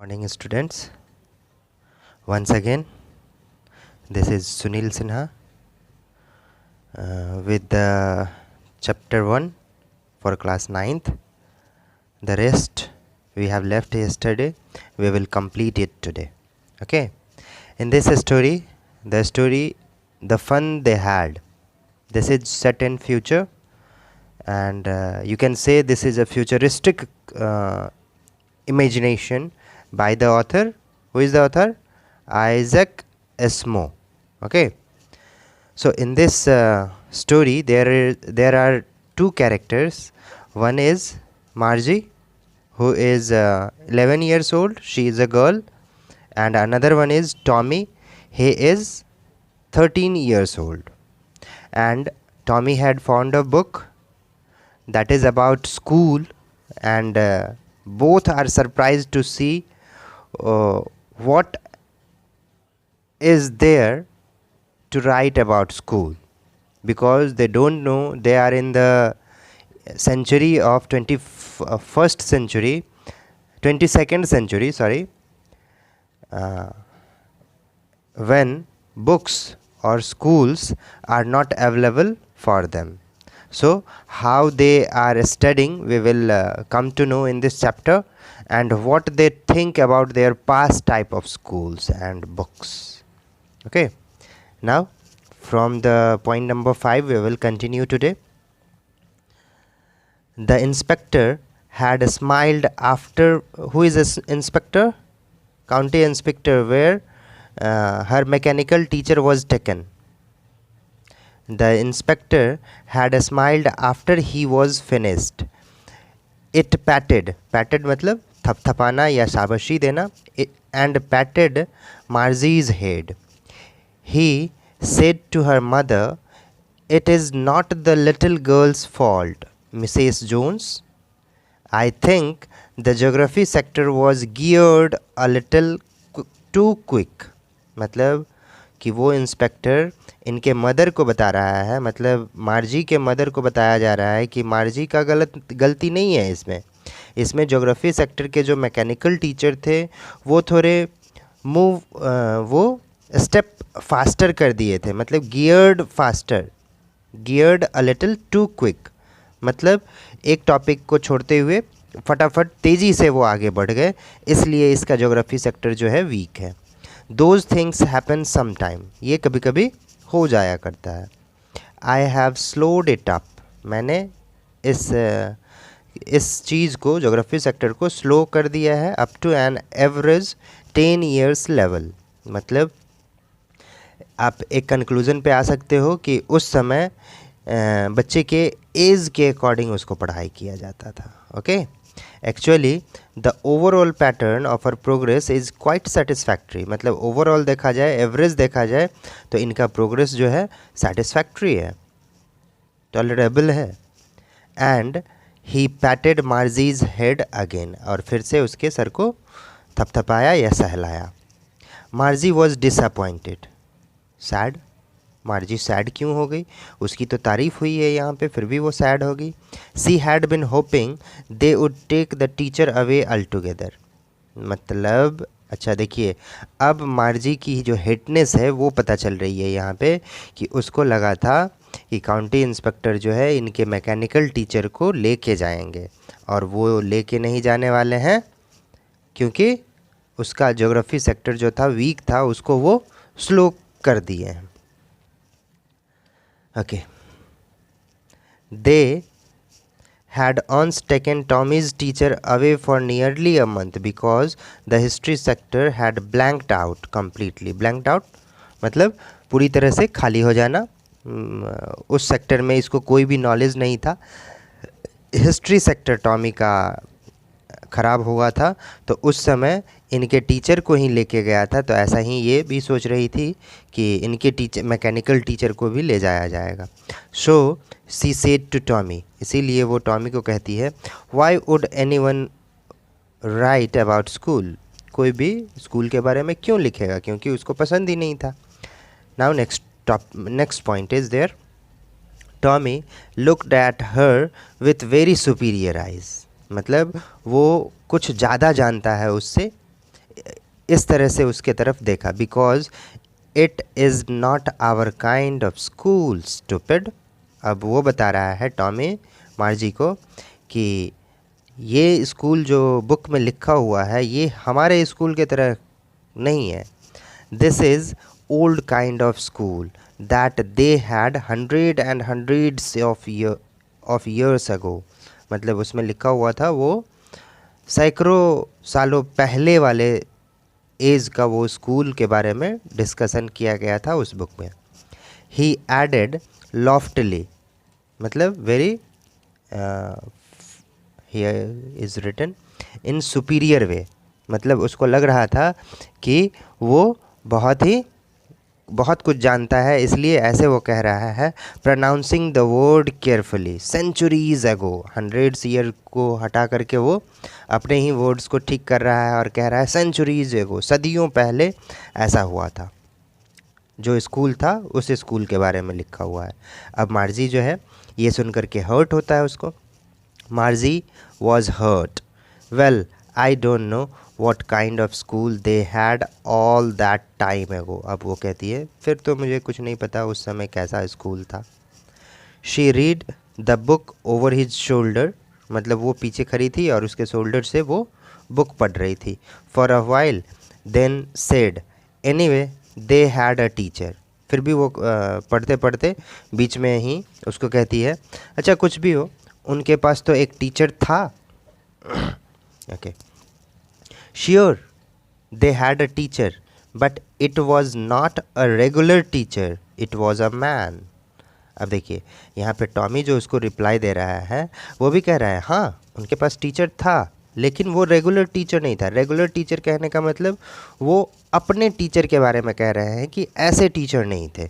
Morning students, once again this is Sunil Sinha with the chapter 1 for class 9th. The rest we have left yesterday, we will complete it today. Okay, in this story, the fun they had, this is set in future, and you can say this is a futuristic imagination by the author. Who is the author? Isaac Asimov. Okay, so in this story there are two characters. One is Margie, who is 11 years old, she is a girl, and another one is Tommy, he is 13 years old. And Tommy had found a book that is about school, and both are surprised to see what is there to write about school, because they don't know they are in the century of 22nd century, sorry, when books or schools are not available for them. So how they are studying, we will come to know in this chapter, and what they think about their past type of schools and books. Okay, now from the point number 5 we will continue today. The inspector had smiled after. Who is this inspector? County inspector, where her mechanical teacher was taken. The inspector had smiled after he was finished. It patted मतलब थपथपाना या शाबाशी देना, and patted Margie's head. He said to her mother, "It is not the little girl's fault, Mrs. Jones. I think the geography sector was geared a little too quick." मतलब कि वो inspector इनके mother को बता रहा है, मतलब मार्जी के मदर को बताया जा रहा है कि मार्जी का गलती नहीं है इसमें ज्योग्राफी सेक्टर के जो मैकेनिकल टीचर थे वो थोड़े वो स्टेप फास्टर कर दिए थे, मतलब geared a little too quick, मतलब एक टॉपिक को छोड़ते हुए फटाफट तेज़ी से वो आगे बढ़ गए, इसलिए इसका ज्योग्राफी सेक्टर जो है वीक है. Those things happen sometime, ये कभी कभी हो जाया करता है. I have slowed it up, मैंने इस चीज़ को, ज्योग्राफी सेक्टर को स्लो कर दिया है, up to an average 10 years level. मतलब आप एक कंक्लूज़न पे आ सकते हो कि उस समय बच्चे के एज के अकॉर्डिंग उसको पढ़ाई किया जाता था. Okay, actually the overall pattern of our progress is quite satisfactory. मतलब ओवरऑल देखा जाए, एवरेज देखा जाए तो इनका प्रोग्रेस जो है सेटिस्फैक्ट्री है, टॉलरेबल है. And he patted Margie's head again, और फिर से उसके सर को थपथपाया या सहलाया. Margie was disappointed, sad. Margie sad क्यों हो गई? उसकी तो तारीफ़ हुई है यहाँ पे, फिर भी वो सैड हो गई. She had been hoping they would take the teacher away all together. मतलब अच्छा देखिए, अब मार्जी की जो हेटनेस है वो पता चल रही है यहाँ पे, कि उसको लगा था कि काउंटी इंस्पेक्टर जो है इनके मैकेनिकल टीचर को लेके जाएंगे, और वो लेके नहीं जाने वाले हैं, क्योंकि उसका ज्योग्राफी सेक्टर जो था वीक था, उसको वो स्लो कर दिए हैं. Okay. They had once taken Tommy's teacher away for nearly a month because the history sector had blanked out completely. Blanked out मतलब पूरी तरह से खाली हो जाना. उस सेक्टर में इसको कोई भी नॉलेज नहीं था. हिस्ट्री सेक्टर टॉमी का ख़राब हुआ था, तो उस समय इनके टीचर को ही लेके गया था. तो ऐसा ही ये भी सोच रही थी कि इनके टीचर, मैकेनिकल टीचर को भी ले जाया जाएगा. सो सी सेड टू टॉमी, इसीलिए वो टॉमी को कहती है, why would anyone right about school. कोई भी स्कूल के बारे में क्यों लिखेगा, क्योंकि उसको पसंद ही नहीं था. Now next point is there. Tommy looked at her with very superior eyes. मतलब वो कुछ ज़्यादा जानता है उससे, इस तरह से उसके तरफ देखा। Because it is not our kind of school stupid. अब वो बता रहा है टॉमी मार्जी को कि ये स्कूल जो बुक में लिखा हुआ है ये हमारे स्कूल की तरह नहीं है। This is old kind of school that they had hundred and hundreds of years ago. मतलब उसमें लिखा हुआ था वो सैकड़ों सालों पहले वाले एज का वो स्कूल के बारे में डिस्कशन किया गया था उस बुक में। ही एडेड लॉफ्टली, मतलब very here is written in superior way. मतलब उसको लग रहा था कि वो बहुत कुछ जानता है, इसलिए ऐसे वो कह रहा है pronouncing the word carefully. Centuries ago, hundreds year को हटा करके वो अपने ही वर्ड्स को ठीक कर रहा है और कह रहा है सेंचुरीज एगो, सदियों पहले ऐसा हुआ था। जो स्कूल था उस स्कूल के बारे में लिखा हुआ है। अब मार्जी जो है ये सुन करके हर्ट होता है उसको। Margie was hurt. Well I don't know what kind of school they had all that time ago। अब वो कहती है फिर तो मुझे कुछ नहीं पता उस समय कैसा स्कूल था। she read the book over his shoulder, मतलब वो पीछे खड़ी थी और उसके शोल्डर से वो बुक पढ़ रही थी। for a while then said anyway they had a teacher। फिर भी वो पढ़ते पढ़ते बीच में ही उसको कहती है अच्छा कुछ भी हो उनके पास तो एक टीचर था। Okay Sure, they had a teacher, but it was not a regular teacher, it was a man। अब देखिए यहाँ पे टॉमी जो उसको रिप्लाई दे रहा है वो भी कह रहा है हाँ उनके पास टीचर था, लेकिन वो रेगुलर टीचर नहीं था। रेगुलर टीचर कहने का मतलब वो अपने टीचर के बारे में कह रहे हैं कि ऐसे टीचर नहीं थे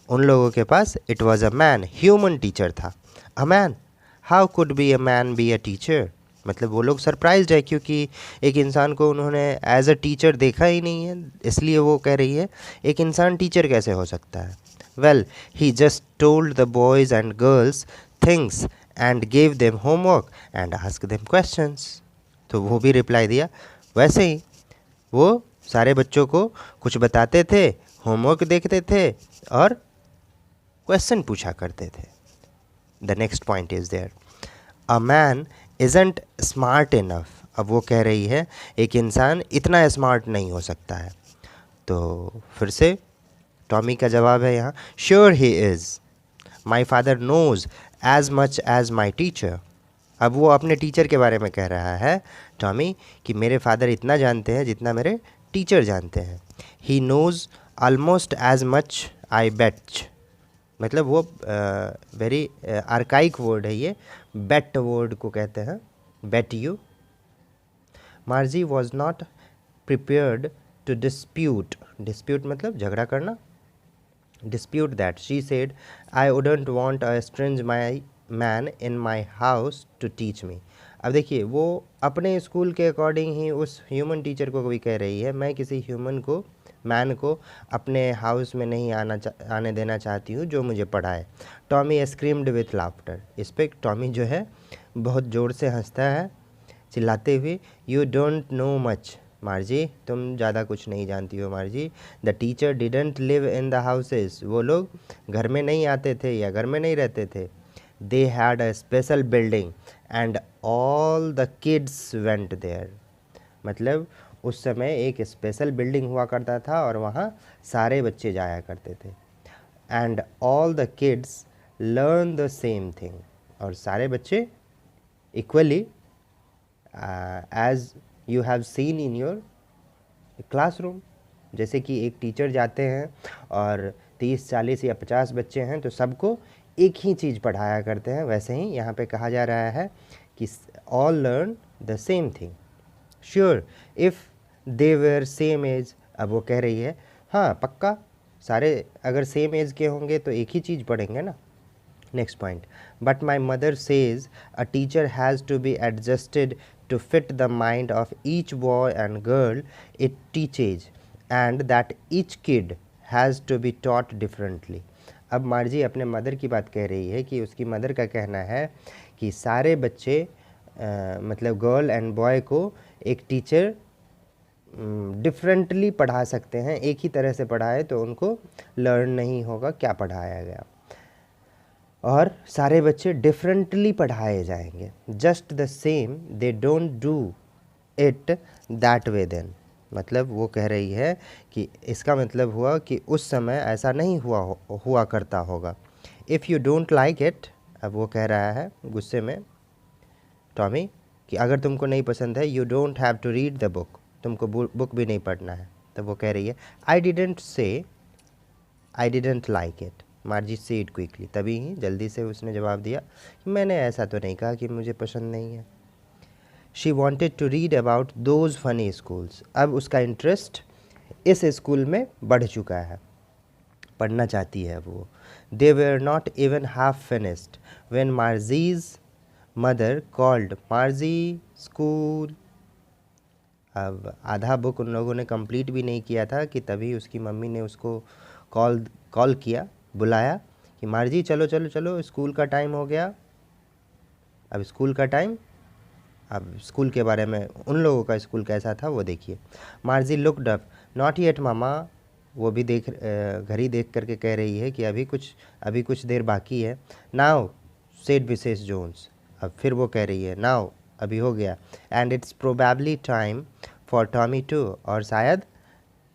उन लोगों के पास। It was a man, human teacher था। A man, how could be a man be a teacher. मतलब वो लोग सरप्राइज्ड है क्योंकि एक इंसान को उन्होंने एज अ टीचर देखा ही नहीं है, इसलिए वो कह रही है एक इंसान टीचर कैसे हो सकता है। Well he just told the boys and girls things and gave them homework and ask them questions. तो वो भी रिप्लाई दिया वैसे ही वो सारे बच्चों को कुछ बताते थे, होमवर्क देखते थे और क्वेश्चन पूछा करते थे। The next point is there a man isn't smart enough. अब वो कह रही है एक इंसान इतना स्मार्ट नहीं हो सकता है। तो फिर से टॉमी का जवाब है यहाँ श्योर ही is, my father knows as much as my teacher. अब वो अपने टीचर के बारे में कह रहा है टॉमी कि मेरे फादर इतना जानते हैं जितना मेरे टीचर जानते हैं। He knows almost as much I bet. मतलब वो वेरी आर्काइक वर्ड है ये, बेट वर्ड को कहते हैं, bet you. Margie was not prepared to dispute. Dispute मतलब झगड़ा करना। Dispute that she said I wouldn't want a strange my man in my house to teach me. अब देखिए वो अपने स्कूल के अकॉर्डिंग ही उस ह्यूमन टीचर को भी कह रही है मैं किसी ह्यूमन को, मैन को अपने हाउस में नहीं आने देना चाहती हूँ जो मुझे पढ़ाए। Tommy screamed with laughter. इस पर टॉमी जो है बहुत ज़ोर से हंसता है चिल्लाते हुए यू डोंट नो मच मार्जी, तुम ज़्यादा कुछ नहीं जानती हो मार्जी। The teacher didn't live in the houses. वो लोग घर में नहीं आते थे या घर में नहीं रहते थे। They had a special building and all the kids went there. मतलब उस समय एक स्पेशल बिल्डिंग हुआ करता था और वहाँ सारे बच्चे जाया करते थे। And all the kids learn the same thing. और सारे बच्चे equally age you have seen in your classroom. जैसे कि एक टीचर जाते हैं और 30, 40 या 50 बच्चे हैं तो सबको एक ही चीज़ पढ़ाया करते हैं, वैसे ही यहाँ पे कहा जा रहा है कि all learn the same thing. Sure if they were same age. अब वो कह रही है हाँ पक्का, सारे अगर सेम एज के होंगे तो एक ही चीज़ पढ़ेंगे ना। Next point but my mother says a teacher has to be adjusted to fit the mind of each boy and girl it teaches and that each kid has to be taught differently। अब मार्जी अपने mother की बात कह रही है कि उसकी mother का कहना है कि सारे बच्चे मतलब गर्ल एंड बॉय को एक टीचर डिफरेंटली पढ़ा सकते हैं, एक ही तरह से पढ़ाए तो उनको लर्न नहीं होगा क्या पढ़ाया गया, और सारे बच्चे डिफरेंटली पढ़ाए जाएंगे। Just the same they don't do it that way then, मतलब वो कह रही है कि इसका मतलब हुआ कि उस समय ऐसा नहीं हुआ करता होगा। If you don't like it, अब वो कह रहा है गुस्से में टॉमी कि अगर तुमको नहीं पसंद है, you don't have to read the book, तुमको बुक भी नहीं पढ़ना है। तब वो कह रही है I didn't like it. Margie said quickly, तभी ही जल्दी से उसने जवाब दिया कि मैंने ऐसा तो नहीं कहा कि मुझे पसंद नहीं है। She wanted to read about those funny schools, अब उसका इंटरेस्ट इस स्कूल में बढ़ चुका है, पढ़ना चाहती है वो। They were not even half finished when Margie's mother called Margie school. अब आधा बुक उन लोगों ने कंप्लीट भी नहीं किया था कि तभी उसकी मम्मी ने उसको कॉल किया, बुलाया कि मार्जी चलो चलो चलो, स्कूल का टाइम हो गया। अब स्कूल का टाइम, अब स्कूल के बारे में उन लोगों का स्कूल कैसा था वो देखिए। Margie looked up, not yet mamma, वो भी घड़ी देख करके कह रही है कि अभी कुछ देर बाकी है। नाउ सेड मिसेस जोन्स, अब फिर वो कह रही है नाउ, अभी हो गया। And it's probably time for Tommy too, और शायद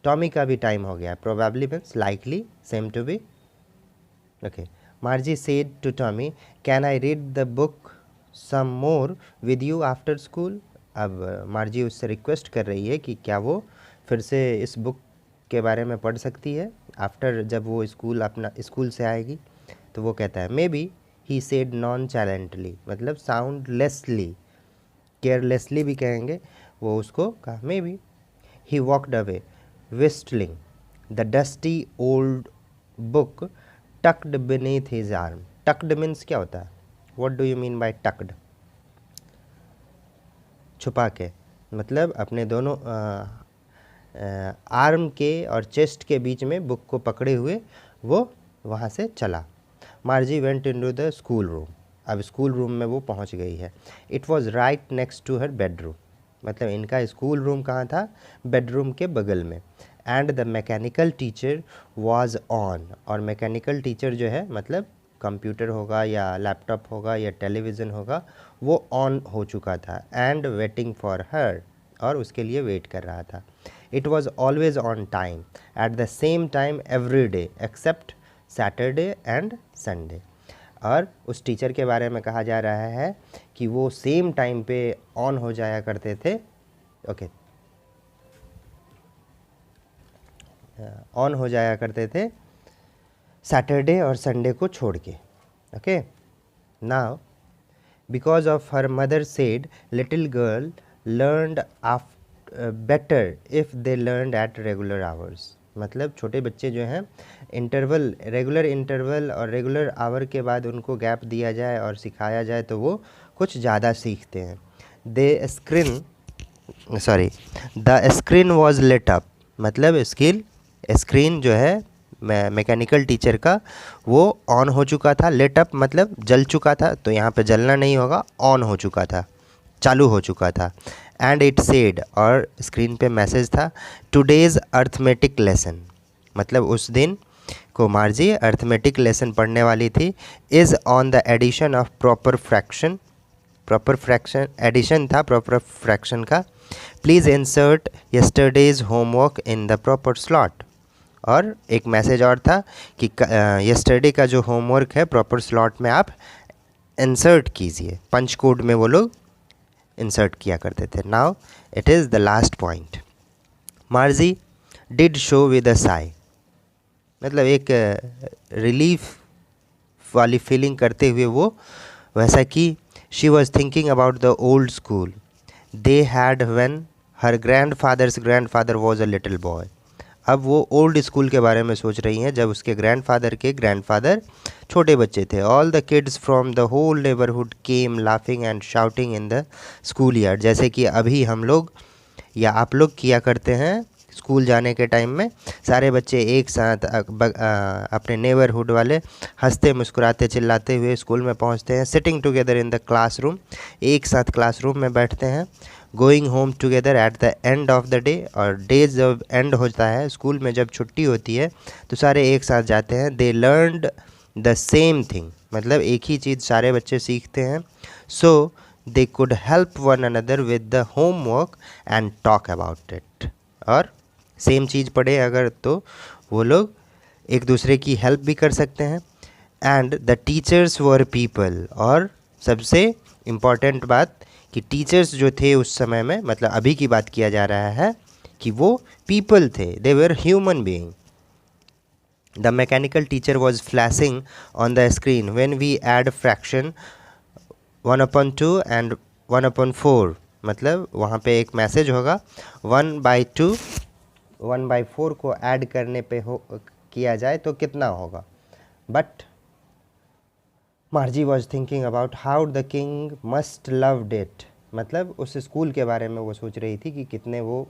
टॉमी का भी टाइम हो गया। Probably means likely, same to be. Okay, Margie said to Tommy can I read the book some more with you after school. अब Margie उससे request कर रही है कि क्या वो फिर से इस बुक के बारे में पढ़ सकती है आफ्टर, जब वो स्कूल से आएगी। तो वो कहता है maybe, he said nonchalantly, मतलब साउंडलेसली, केयरलेसली भी कहेंगे, वो उसको कहा maybe. He walked away whistling the dusty old book tucked beneath his arm. Tucked means क्या होता है? What do you mean by tucked? छुपा के, मतलब अपने दोनों आर्म के और चेस्ट के बीच में बुक को पकड़े हुए वो वहाँ से चला। Margie went into the school room, अब स्कूल रूम में वो पहुँच गई है। It was right next to her bedroom, मतलब इनका स्कूल रूम कहाँ था? बेडरूम के बगल में। And the mechanical teacher was on, और मैकेनिकल टीचर जो है मतलब कंप्यूटर होगा या लैपटॉप होगा या टेलीविज़न होगा, वो ऑन हो चुका था। एंड वेटिंग फॉर हर, और उसके लिए वेट कर रहा था। It was always on time at the same time every day except Saturday and Sunday. और उस टीचर के बारे में कहा जा रहा है कि वो सेम टाइम पे ऑन हो जाया करते थे। ओके, ऑन हो जाया करते थे सैटरडे और संडे को छोड़ के। Okay, now because of her mother said little girl learned better if they learned at regular hours, मतलब छोटे बच्चे जो हैं रेगुलर इंटरवल और रेगुलर आवर के बाद उनको गैप दिया जाए और सिखाया जाए तो वो कुछ ज़्यादा सीखते हैं। The screen was lit up, मतलब स्क्रीन जो है मैकेनिकल टीचर का वो ऑन हो चुका था। लिट अप मतलब जल चुका था, तो यहाँ पे जलना नहीं होगा, ऑन हो चुका था, चालू हो चुका था। एंड इट सेड, और स्क्रीन पे मैसेज था टुडेज़ अर्थमेटिक लेसन, मतलब उस दिन को मार्जी अर्थमेटिक लेसन पढ़ने वाली थी। Is on the addition of proper fraction addition था प्रॉपर फ्रैक्शन का। Please insert yesterday's homework in the proper slot, और एक मैसेज और था कि यस्टरडे का जो होमवर्क है प्रॉपर स्लॉट में आप इंसर्ट कीजिए। पंच कोड में वो लोग इंसर्ट किया करते थे। Now it is the last point. मार्जी did show with a Sai, मतलब एक रिलीफ वाली फीलिंग करते हुए वो वैसा कि she was thinking about the old school they had when her grandfather was a little boy. अब वो ओल्ड स्कूल के बारे में सोच रही हैं जब उसके ग्रैंडफादर छोटे बच्चे थे। All the kids from the whole neighbourhood came laughing and shouting in the school yard, जैसे कि अभी हम लोग या आप लोग किया करते हैं स्कूल जाने के टाइम में। सारे बच्चे एक साथ अपने नेबरहुड वाले हंसते मुस्कुराते चिल्लाते हुए स्कूल में पहुंचते हैं। Sitting together in the classroom, एक साथ क्लासरूम में बैठते हैं। Going home together at the end of the day, और डे जब एंड होता है स्कूल में, जब छुट्टी होती है तो सारे एक साथ जाते हैं। They learned the same thing, मतलब एक ही चीज़ सारे बच्चे सीखते हैं। So they could help one another with the homework and talk about it, और सेम चीज़ पढ़े अगर तो वो लोग एक दूसरे की हेल्प भी कर सकते हैं। And the teachers were people, और सबसे इम्पॉर्टेंट बात कि टीचर्स जो थे उस समय में, मतलब अभी की बात किया जा रहा है, कि वो पीपल थे, they were human being. The mechanical teacher was flashing on the screen when we add fraction 1/2 and 1/4, मतलब वहाँ पे एक मैसेज होगा 1/2 1/4 को ऐड करने पे हो किया जाए तो कितना होगा। But मार्जी was thinking about how the king must loved it, मतलब उस स्कूल के बारे में वो सोच रही थी कि कितने वो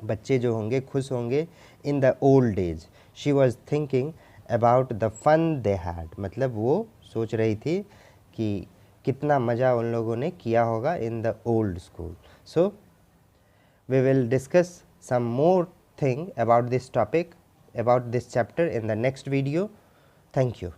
बच्चे जो होंगे खुश होंगे in the old age. She was thinking about the fun they had, मतलब वो सोच रही थी कि कितना मज़ा उन लोगों ने किया होगा इन the old school. So we will discuss some more thing about this topic, about this chapter in the next video. Thank you.